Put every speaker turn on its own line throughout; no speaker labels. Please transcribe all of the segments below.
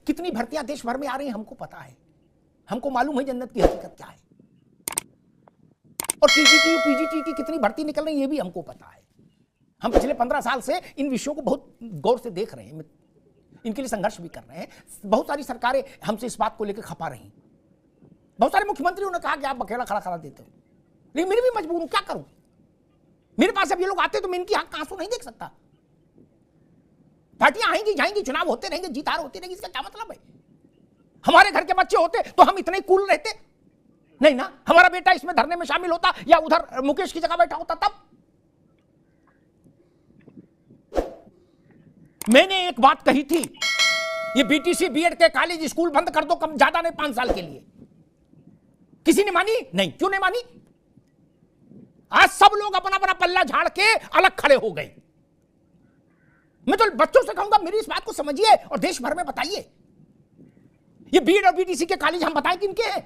कितनी भर्तियां देश भर में आ रही हैं हमको पता है, हमको मालूम है जन्नत की हकीकत क्या है। और पीजीटी की कितनी भर्ती निकल रही है ये भी हमको पता है। हम पिछले 15 साल से इन विषयों को बहुत गौर से देख रहे हैं, इनके लिए संघर्ष भी कर रहे हैं। बहुत सारी सरकारें हमसे इस बात को लेकर खपा रही, बहुत सारे मुख्यमंत्रियों ने कहा कि आप बखेड़ा खड़ा करा देते हो, लेकिन मेरी भी मजबूर हूं, क्या करूं। मेरे पास अब ये लोग आते तो मैं इनकी आंख आंसू नहीं देख सकता। पार्टियां आएंगी जाएंगी, चुनाव होते रहेंगे, जीत हार होती रहेगी, इसका क्या मतलब है। हमारे घर के बच्चे होते तो हम इतने कूल रहते नहीं ना। हमारा बेटा इसमें धरने में शामिल होता या उधर मुकेश की जगह बैठा होता तब। मैंने एक बात कही थी, ये बीटीसी बीएड के कॉलेज स्कूल बंद कर दो, कम ज्यादा नहीं 5 साल के लिए। किसी ने मानी नहीं। क्यों नहीं मानी? आज सब लोग अपना अपना पल्ला झाड़ के अलग खड़े हो गए। मैं तो बच्चों से कहूंगा मेरी इस बात को समझिए और देश भर में बताइए। ये बीएड और बीटीसी के कॉलेज हम बताएं किनके हैं?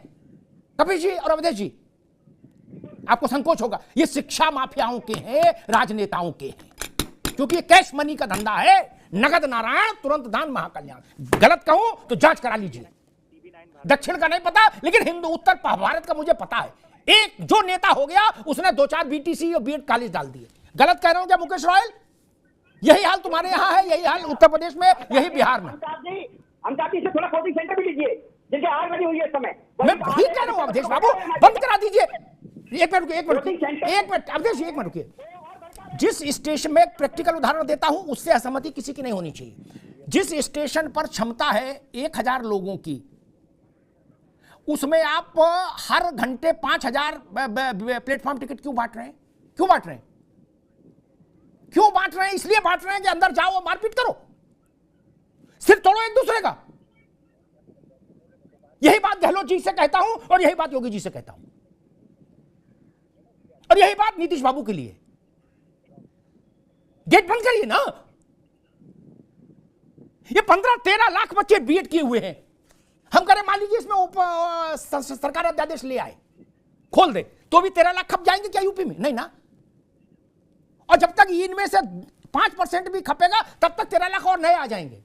कपिल जी और अवधेश जी, आपको संकोच होगा, ये शिक्षा माफियाओं के हैं, राजनेताओं के हैं, क्योंकि ये कैश मनी का धंधा है। नगद नारायण, तुरंत दान, महाकल्याण। गलत कहूं तो जांच करा लीजिए। दक्षिण का नहीं पता, लेकिन हिंदू उत्तर भारत का मुझे पता है। एक जो नेता हो गया उसने 2-4 बीटीसी और बीएड कॉलेज डाल दिए। गलत कह रहा हूं क्या मुकेश रॉयल? यही हाल तुम्हारे यहां है, यही हाल उत्तर प्रदेश में, यही बिहार में।
हम चाहते हैं थोड़ा कोचिंग सेंटर भी लीजिए, जिनके आग लगी हुई है इस समय।
मैं वही कह रहा हूं अवधेश बाबू, बंद करा दीजिए। एक मिनट रुकिए, अवधेश एक मिनट रुकिए। जिस स्टेशन में प्रैक्टिकल उदाहरण देता हूं उससे असहमति किसी की नहीं होनी चाहिए। जिस स्टेशन पर क्षमता है 1000 लोगों की, उसमें आप हर घंटे 5000 प्लेटफॉर्म टिकट क्यों बांट रहे हैं? क्यों बांट रहे हैं? क्यों बांट रहे हैं? इसलिए बांट रहे हैं कि अंदर जाओ मारपीट करो, सिर तोड़ो एक दूसरे का। यही बात गहलोत जी से कहता हूं और यही बात योगी जी से कहता हूं और यही बात नीतीश बाबू के लिए। गेट बंद करिए ना। ये 15-13 लाख बच्चे बीएड किए हुए हैं। हम करें मान लीजिए इसमें सरकार अध्यादेश ले आए, खोल दे, तो भी 13 लाख खप जाएंगे क्या यूपी में? नहीं ना। और जब तक इनमें से 5% भी खपेगा तब तक 13 लाख और नए आ जाएंगे।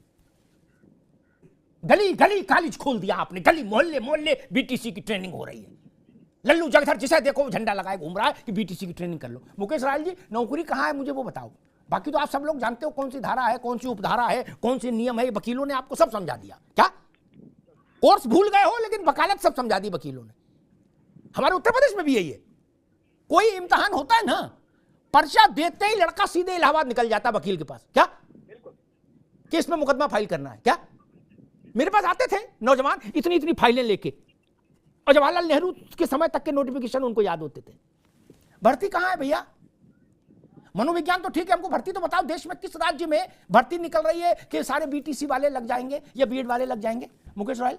गली गली कॉलेज खोल दिया आपने, गली मोहल्ले मोहल्ले बीटीसी की ट्रेनिंग हो रही है। लल्लू जगधर जिसे देखो झंडा लगाए घूम रहा है कि बीटीसी की ट्रेनिंग कर लो। मुकेश रायल जी, नौकरी कहां है मुझे वो बताओ। बाकी तो आप सब लोग जानते हो कौन सी धारा है, कौन सी उपधारा है, कौन से नियम है। वकीलों ने आपको सब समझा दिया। क्या कोर्स भूल गए हो, लेकिन वकालत सब समझा दी वकीलों ने। हमारे उत्तर प्रदेश में भी यही है। कोई इम्तिहान होता है ना, पर्चा देते ही लड़का सीधे इलाहाबाद निकल जाता वकील के पास। क्या केस में मुकदमा फाइल करना है? क्या मेरे पास आते थे नौजवान इतनी इतनी फाइलें लेके, और जवाहरलाल नेहरू के समय तक के नोटिफिकेशन उनको याद होते थे। भर्ती कहां है भैया? मनोविज्ञान तो ठीक है, हमको भर्ती तो बताओ। देश में किस राज्य में भर्ती निकल रही है कि सारे बीटीसी वाले लग जाएंगे या बीएड वाले लग जाएंगे? मुकेश रॉयल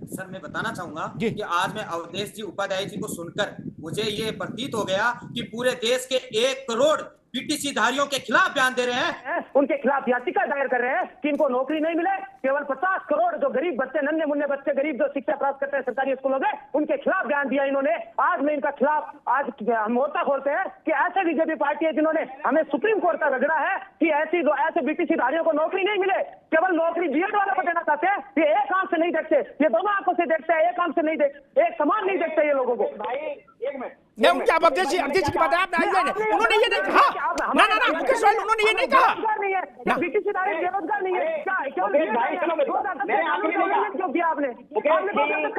सर, मैं बताना चाहूंगा कि आज मैं अवधेश जी उपाध्याय जी को सुनकर मुझे ये प्रतीत हो गया कि पूरे देश के 1 करोड़ बीटीसी धारियों के खिलाफ बयान दे रहे हैं,
उनके खिलाफ याचिका दायर कर रहे हैं कि इनको नौकरी नहीं मिले। केवल 50 करोड़ जो गरीब बच्चे, नन्हे मुन्ने बच्चे, गरीब जो शिक्षा प्राप्त करते हैं सरकारी स्कूलों में, उनके खिलाफ बयान दिया इन्होंने। आज मैं इनका खिलाफ आज मोर्चा खोलते हैं कि ऐसे बीजेपी पार्टी है जिन्होंने हमें सुप्रीम कोर्ट का रगड़ा है कि ऐसे बीटीसी धारियों को नौकरी नहीं मिले। केवल नौकरी बीएड वालों को देना चाहते हैं। ये एक आंख से नहीं देखते, ये दोनों आंखों से देखते हैं, एक आंख से नहीं देखते, एक समान नहीं देखते ये लोगों को। भाई एक मिनट,
नहीं उनके आप अवधेश जी की बात है, उन्होंने ये नहीं कहा ना ना ना मुकेश रॉयल, उन्होंने ये नहीं कहा
नहीं है बीटीसी दारी बेरोजगार नहीं है। क्यों किया आपने?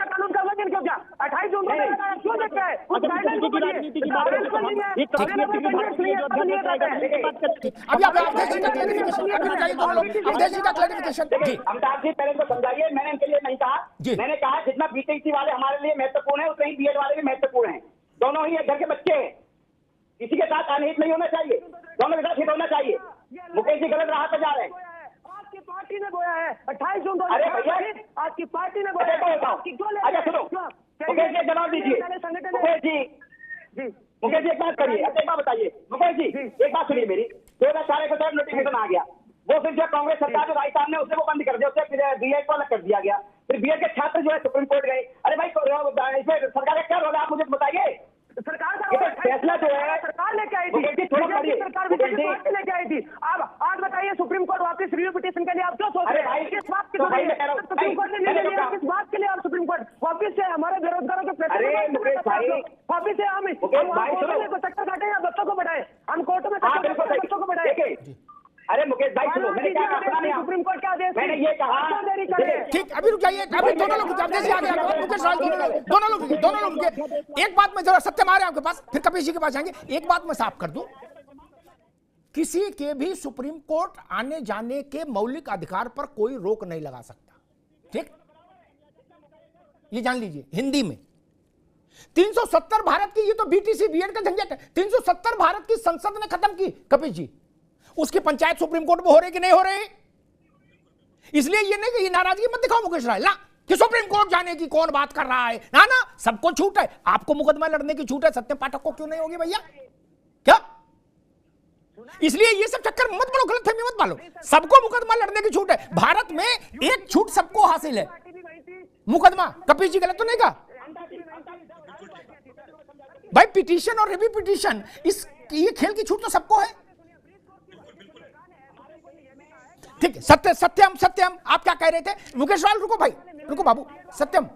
कानून का वजन क्यों किया? 28 जून क्यों देखता है?
अभी आप अवधेश जी का क्लैरिफिकेशन, अवधेश जी का क्लैरिफिकेशन जी।
अमिताभ जी पहले तो समझाइए, मैंने इनके लिए नहीं कहा। मैंने कहा जितना बीटीसी वाले हमारे लिए महत्वपूर्ण है उतना ही बीएड वाले भी महत्वपूर्ण है। दोनों ही एक घर के बच्चे हैं, किसी के साथ अनहित नहीं होना चाहिए, दोनों के साथ हित होना चाहिए। मुकेश जी गलत राह पे जा रहे हैं।
आपकी पार्टी ने बोया है 28 जून।
अरे भैया,
आपकी पार्टी ने बोया है।
अच्छा सुनो, मुकेश जी जवाब दीजिए। मुकेश जी एक बात करिए, एक बात बताइए मुकेश जी, एक बात सुनिए मेरी। 2018 को जब नोटिफिकेशन आ गया, वो फिर जो कांग्रेस सरकार जो राजस्थान ने उसने वो बंद कर दिया, उससे बीएड को अलग कर दिया गया। फिर बीएड के छात्र जो है सुप्रीम कोर्ट गए। अरे भाई इसमें सरकार का क्या रोल है आप मुझे बताइए।
सरकार का
फैसला जो है
सरकार लेके आई थी, सरकार लेके आई थी। अब आज बताइए सुप्रीम कोर्ट वापस रिव्यू पिटीशन के लिए आप क्यों सोच रहे हैं? किस बात की
भाई मैं कह रहा हूँ,
सुप्रीम कोर्ट ने निर्णय लिया किस बात के लिए? आप सुप्रीम कोर्ट वापिस से हमारे बेरोजगारों के पैसे
अरे मुकेश भाई,
वापिस से हम
भाई सुनो,
चक्कर काटे या बच्चों को बढ़ाए? हम कोर्ट में
हाँ बिल्कुल सही,
बच्चों को बढ़ाए।
देखिए अरे मुकेश भाई सुनो, मैंने क्या कहा सुना नहीं आपको?
सुप्रीम कोर्ट का आदेश
मैंने ये कहा,
देरी करे।
ठीक, अभी रुक जाइए, अभी दोनों लोग जब से आ गए मुकेश राज, दोनों लोग एक बात में जरा सत्य मारे आपके पास, फिर कपिल जी के पास जाएंगे। एक बात मैं साफ कर दूं, किसी के भी सुप्रीम कोर्ट आने जाने के मौलिक अधिकार पर कोई रोक नहीं लगा सकता, ठीक? ये जान लीजिए हिंदी में। 370 भारत की, ये तो बीटीसी बीएड का झंझट है, 370 भारत की संसद ने खत्म की कपिल जी, उसकी पंचायत सुप्रीम कोर्ट में हो रही कि नहीं हो रही? इसलिए ये नहीं कि ये नाराजगी मत दिखाओ मुकेश राय ला कि सुप्रीम कोर्ट जाने की कौन बात कर रहा है, ना ना, सबको छूट है। आपको मुकदमा लड़ने की छूट है, सत्यम पाठक को क्यों नहीं होगी भैया? क्या? इसलिए ये सब चक्कर मत बोलो, गलतफहमी मत पालो, सबको मुकदमा लड़ने की छूट है। भारत में एक छूट सबको हासिल है, मुकदमा। कपिल जी गलत तो नहीं कहा भाई? पिटीशन और रिव्यू पिटीशन, इस ये खेल की छूट तो सबको है, ठीक है? सत्यम आप क्या कह रहे थे? मुकेश लाल रुको भाई, रुको बाबू, सत्यम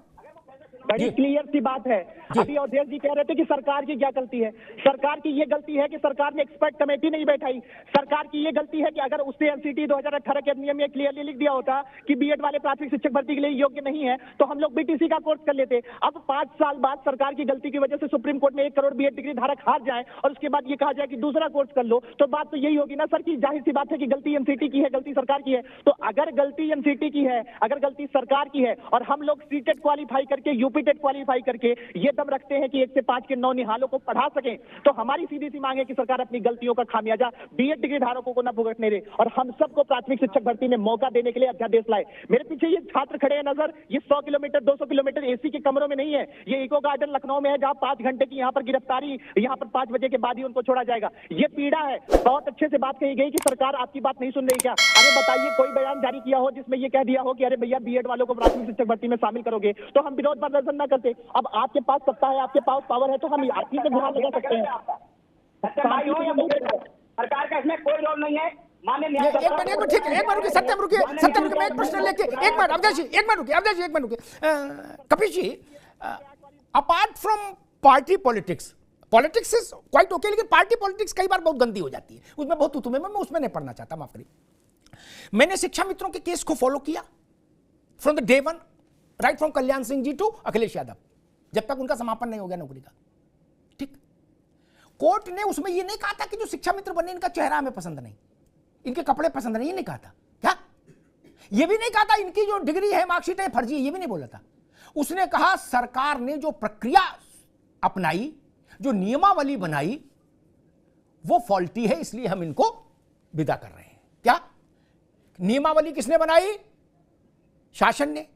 बड़ी क्लियर सी बात है। अभी अवधेश जी कह रहे थे कि सरकार की क्या गलती है। सरकार की ये गलती है कि सरकार ने एक्सपर्ट कमेटी नहीं बैठाई। सरकार की ये गलती है कि अगर उसने एनसीटी 2018 के अधिनियम में क्लियरली लिख दिया होता कि बीएड वाले प्राथमिक शिक्षक भर्ती के लिए योग्य नहीं है, तो हम लोग बीटीसी का कोर्स कर लेते। अब 5 साल बाद सरकार की गलती की वजह से सुप्रीम कोर्ट में 1 करोड़ बीएड डिग्री धारक हार जाए और उसके बाद ये कहा जाए कि दूसरा कोर्स कर लो, तो बात तो यही होगी ना सर की जाहिर सी बात है कि गलती एनसीटी की है, गलती सरकार की है। तो अगर गलती एनसीटी की है, अगर गलती सरकार की है और हम लोग सीटेट क्वालिफाई करके यूपीटेट क्वालिफाई करके ये दम रखते हैं कि 1 से 5 के 9 निहालों को पढ़ा सकें, तो हमारी सीधी सी मांग है कि सरकार अपनी गलतियों का खामियाजा बीएड डिग्री धारकों को न भुगतने दे और हम सबको प्राथमिक शिक्षक भर्ती में मौका देने के लिए अध्यादेश लाए। मेरे पीछे ये छात्र खड़े हैं नजर, ये 100 किलोमीटर 200 किलोमीटर एसी के कमरों में नहीं है, ये इको गार्डन लखनऊ में है जहां 5 घंटे की यहाँ पर गिरफ्तारी, यहाँ पर 5 बजे के बाद ही उनको छोड़ा जाएगा। ये पीड़ा है। बहुत अच्छे से बात कही गई कि सरकार आपकी बात नहीं सुन रही क्या? अरे बताइए कोई बयान जारी किया हो जिसमें ये कह दिया हो कि अरे भैया बीएड वालों को प्राथमिक शिक्षक भर्ती में शामिल करोगे तो हम विरोध प्रदर्शन न करते। अब आपके पास सत्ता है, आपके पास पावर है, तो हम आपकी पे गुहार लगा सकते हैं।
सरकार का इसमें कोई रोल नहीं है। माननीय
एक मिनट ठीक है, एक मिनट रुकिए, सत्यम रुकिए, मैं एक प्रश्न लेके, एक मिनट अवधेश जी, एक मिनट रुकिए। Kapil ji, apart from party politics is quite okay, लेकिन पार्टी पॉलिटिक्स कई बार बहुत गंदी हो जाती है, उसमें बहुत उतुमे मैं उसमें नहीं पढ़ना चाहता, माफ करिए। मैंने शिक्षा मित्रों के केस को फॉलो किया from the day one, right from Kalyan Singh ji to Akhilesh Yadav, जब तक उनका समापन नहीं हो गया नौकरी का, ठीक? कोर्ट ने उसमें यह नहीं कहा था कि जो शिक्षा मित्र बने इनका चेहरा हमें पसंद नहीं, इनके कपड़े पसंद नहीं, ये नहीं कहा था। क्या? ये भी नहीं कहा था इनकी जो डिग्री है, मार्कशीट है, फर्जी है, ये भी नहीं बोला था। उसने कहा सरकार ने जो प्रक्रिया अपनाई, जो नियमावली बनाई, वो फॉल्टी है, इसलिए हम इनको विदा कर रहे हैं। क्या नियमावली किसने बनाई? शासन ने।